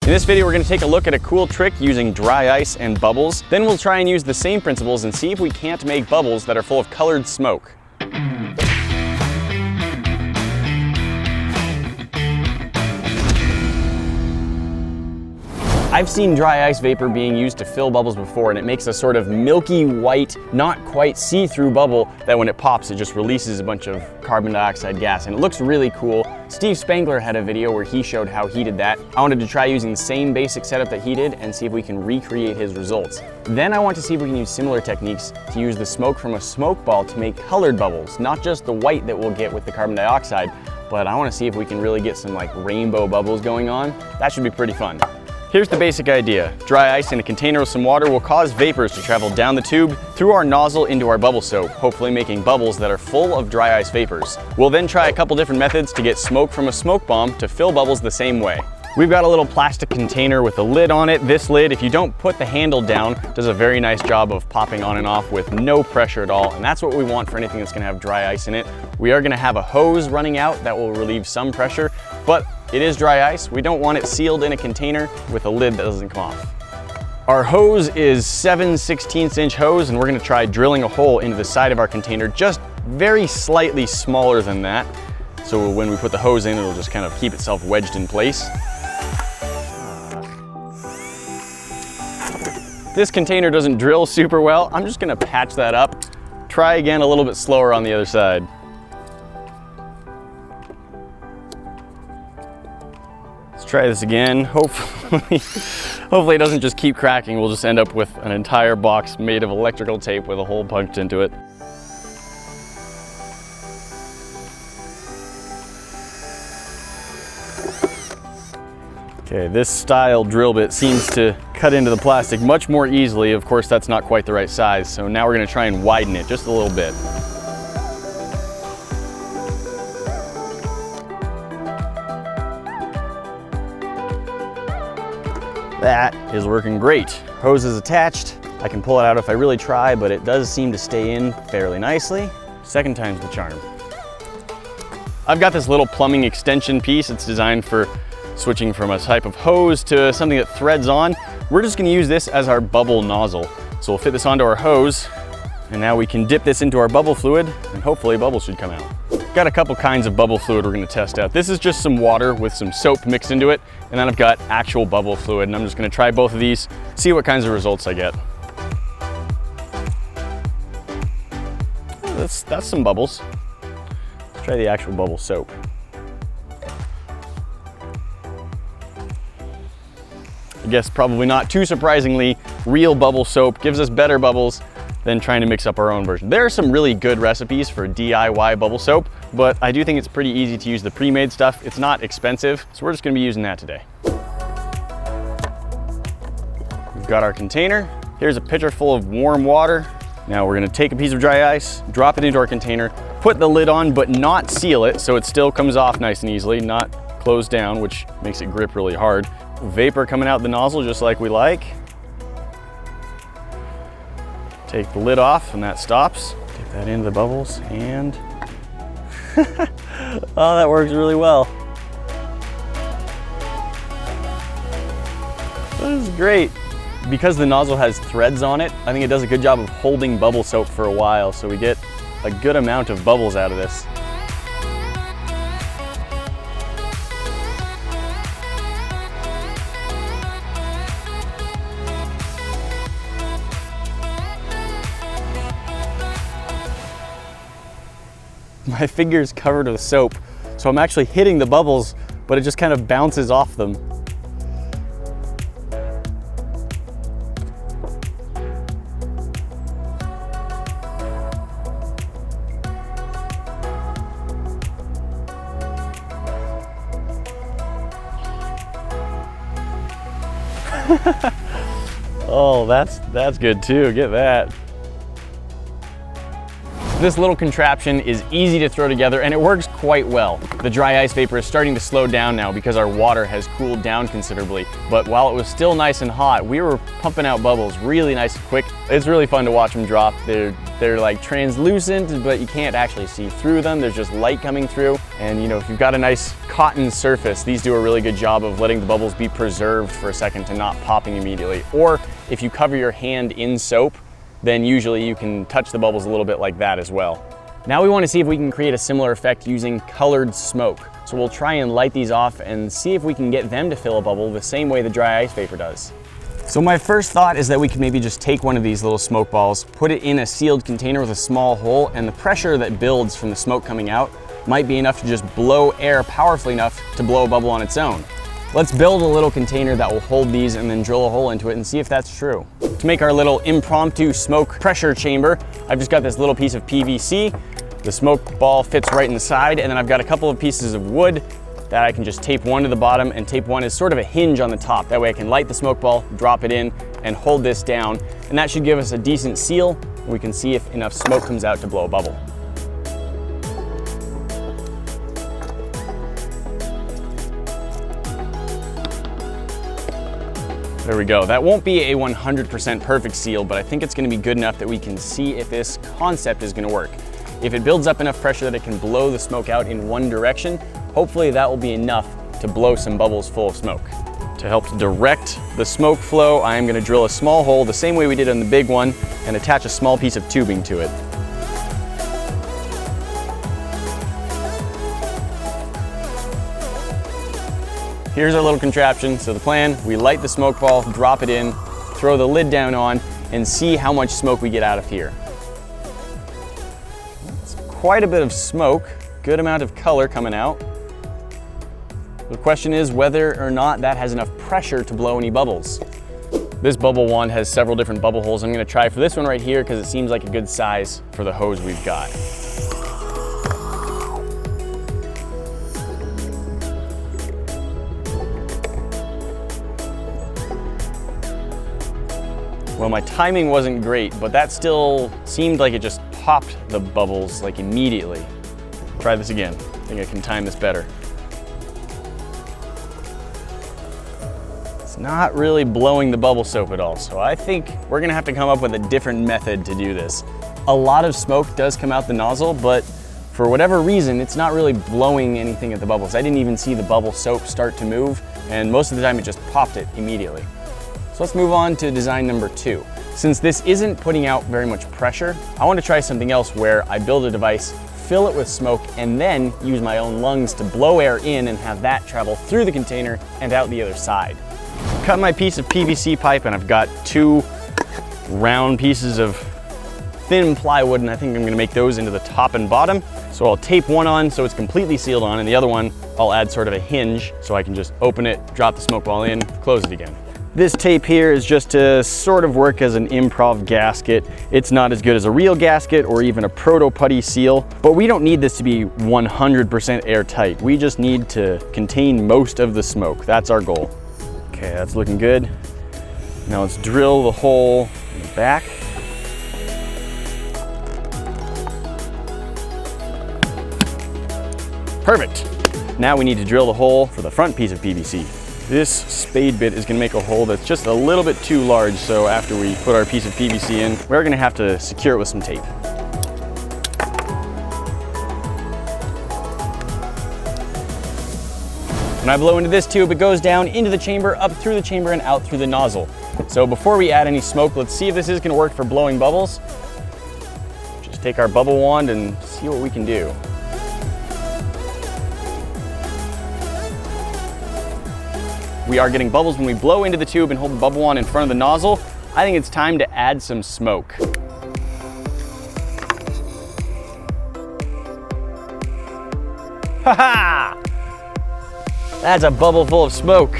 In this video, we're gonna take a look at a cool trick using dry ice and bubbles. Then we'll try and use the same principles and see if we can't make bubbles that are full of colored smoke. I've seen dry ice vapor being used to fill bubbles before, and it makes a sort of milky white, not quite see-through bubble that when it pops, it just releases a bunch of carbon dioxide gas, and it looks really cool. Steve Spangler had a video where he showed how he did that. I wanted to try using the same basic setup that he did and see if we can recreate his results. Then I want to see if we can use similar techniques to use the smoke from a smoke ball to make colored bubbles, not just the white that we'll get with the carbon dioxide, but I want to see if we can really get some like rainbow bubbles going on. That should be pretty fun. Here's the basic idea. Dry ice in a container with some water will cause vapors to travel down the tube through our nozzle into our bubble soap, hopefully making bubbles that are full of dry ice vapors. We'll then try a couple different methods to get smoke from a smoke bomb to fill bubbles the same way. We've got a little plastic container with a lid on it. This lid, if you don't put the handle down, does a very nice job of popping on and off with no pressure at all, and that's what we want for anything that's gonna have dry ice in it. We are gonna have a hose running out that will relieve some pressure, but it is dry ice. We don't want it sealed in a container with a lid that doesn't come off. Our hose is 7/16" hose, and we're gonna try drilling a hole into the side of our container, just very slightly smaller than that. So when we put the hose in, it'll just kind of keep itself wedged in place. This container doesn't drill super well. I'm just gonna patch that up. Try again a little bit slower on the other side. Let's try this again. Hopefully it doesn't just keep cracking. We'll just end up with an entire box made of electrical tape with a hole punched into it. Okay, this style drill bit seems to cut into the plastic much more easily. Of course, that's not quite the right size, so now we're gonna try and widen it just a little bit. That is working great. Hose is attached. I can pull it out if I really try, but it does seem to stay in fairly nicely. Second time's the charm. I've got this little plumbing extension piece. It's designed for switching from a type of hose to something that threads on. We're just gonna use this as our bubble nozzle. So we'll fit this onto our hose, and now we can dip this into our bubble fluid, and hopefully bubbles should come out. Got a couple kinds of bubble fluid we're gonna test out. This is just some water with some soap mixed into it, and then I've got actual bubble fluid, and I'm just gonna try both of these, see what kinds of results I get. That's some bubbles. Let's try the actual bubble soap. I guess probably not too surprisingly, real bubble soap gives us better bubbles than trying to mix up our own version. There are some really good recipes for DIY bubble soap, but I do think it's pretty easy to use the pre-made stuff. It's not expensive, so we're just gonna be using that today. We've got our container. Here's a pitcher full of warm water. Now we're gonna take a piece of dry ice, drop it into our container, put the lid on, but not seal it, so it still comes off nice and easily, not closed down, which makes it grip really hard. Vapor coming out the nozzle just like we like. Take the lid off and that stops. Take that into the bubbles and oh, that works really well. This is great. Because the nozzle has threads on it, I think it does a good job of holding bubble soap for a while, so we get a good amount of bubbles out of this. My finger's covered with soap, so I'm actually hitting the bubbles, but it just kind of bounces off them. Oh, that's good too, get that. This little contraption is easy to throw together and it works quite well. The dry ice vapor is starting to slow down now because our water has cooled down considerably. But while it was still nice and hot, we were pumping out bubbles really nice and quick. It's really fun to watch them drop. They're like translucent, but you can't actually see through them. There's just light coming through. And you know, if you've got a nice cotton surface, these do a really good job of letting the bubbles be preserved for a second to not popping immediately. Or if you cover your hand in soap, then usually you can touch the bubbles a little bit like that as well. Now we want to see if we can create a similar effect using colored smoke. So we'll try and light these off and see if we can get them to fill a bubble the same way the dry ice vapor does. So my first thought is that we could maybe just take one of these little smoke balls, put it in a sealed container with a small hole, and the pressure that builds from the smoke coming out might be enough to just blow air powerfully enough to blow a bubble on its own. Let's build a little container that will hold these and then drill a hole into it and see if that's true. To make our little impromptu smoke pressure chamber, I've just got this little piece of PVC. The smoke ball fits right inside, and then I've got a couple of pieces of wood that I can just tape one to the bottom and tape one as sort of a hinge on the top. That way I can light the smoke ball, drop it in, and hold this down. And that should give us a decent seal, and we can see if enough smoke comes out to blow a bubble. There we go. That won't be a 100% perfect seal, but I think it's gonna be good enough that we can see if this concept is gonna work. If it builds up enough pressure that it can blow the smoke out in one direction, hopefully that will be enough to blow some bubbles full of smoke. To help direct the smoke flow, I am gonna drill a small hole the same way we did on the big one and attach a small piece of tubing to it. Here's our little contraption. So the plan, we light the smoke ball, drop it in, throw the lid down on, and see how much smoke we get out of here. It's quite a bit of smoke, good amount of color coming out. The question is whether or not that has enough pressure to blow any bubbles. This bubble wand has several different bubble holes. I'm gonna try for this one right here because it seems like a good size for the hose we've got. Well, my timing wasn't great, but that still seemed like it just popped the bubbles like immediately. Try this again. I think I can time this better. It's not really blowing the bubble soap at all, so I think we're gonna have to come up with a different method to do this. A lot of smoke does come out the nozzle, but for whatever reason, it's not really blowing anything at the bubbles. I didn't even see the bubble soap start to move, and most of the time it just popped it immediately. So let's move on to design number 2. Since this isn't putting out very much pressure, I want to try something else where I build a device, fill it with smoke, and then use my own lungs to blow air in and have that travel through the container and out the other side. Cut my piece of PVC pipe, and I've got 2 round pieces of thin plywood, and I think I'm gonna make those into the top and bottom. So I'll tape one on so it's completely sealed on, and the other one I'll add sort of a hinge so I can just open it, drop the smoke ball in, close it again. This tape here is just to sort of work as an improv gasket. It's not as good as a real gasket or even a proto-putty seal, but we don't need this to be 100% airtight. We just need to contain most of the smoke. That's our goal. Okay, that's looking good. Now let's drill the hole in the back. Perfect. Now we need to drill the hole for the front piece of PVC. This spade bit is gonna make a hole that's just a little bit too large, so after we put our piece of PVC in, we're gonna have to secure it with some tape. When I blow into this tube, it goes down into the chamber, up through the chamber, and out through the nozzle. So before we add any smoke, let's see if this is gonna work for blowing bubbles. Just take our bubble wand and see what we can do. We are getting bubbles when we blow into the tube and hold the bubble wand in front of the nozzle. I think it's time to add some smoke. Ha-ha! That's a bubble full of smoke.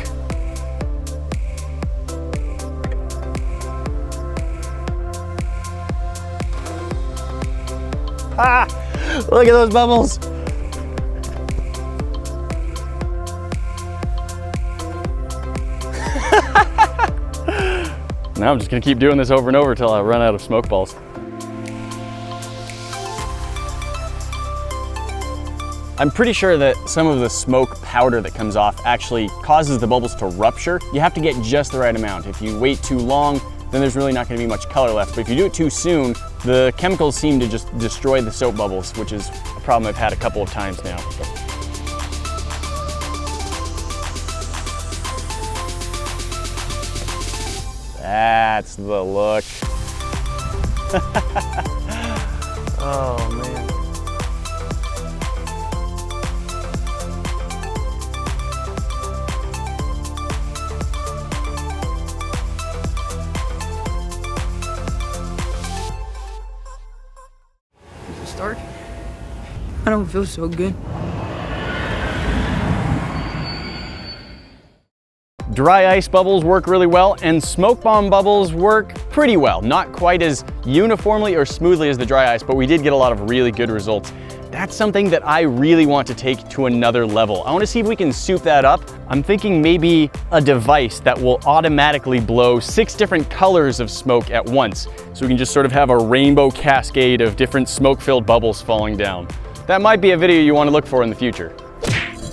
Ah! Look at those bubbles. Now I'm just gonna keep doing this over and over until I run out of smoke balls. I'm pretty sure that some of the smoke powder that comes off actually causes the bubbles to rupture. You have to get just the right amount. If you wait too long, then there's really not going to be much color left. But if you do it too soon, the chemicals seem to just destroy the soap bubbles, which is a problem I've had a couple of times now. That's the look. Oh man. Start? I don't feel so good. Dry ice bubbles work really well, and smoke bomb bubbles work pretty well. Not quite as uniformly or smoothly as the dry ice, but we did get a lot of really good results. That's something that I really want to take to another level. I want to see if we can soup that up. I'm thinking maybe a device that will automatically blow 6 different colors of smoke at once. So we can just sort of have a rainbow cascade of different smoke-filled bubbles falling down. That might be a video you want to look for in the future.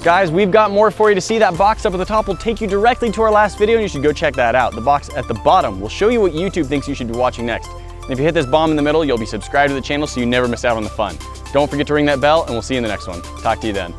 Guys, we've got more for you to see. That box up at the top will take you directly to our last video, and you should go check that out. The box at the bottom will show you what YouTube thinks you should be watching next. And if you hit this bomb in the middle, you'll be subscribed to the channel so you never miss out on the fun. Don't forget to ring that bell, and we'll see you in the next one. Talk to you then.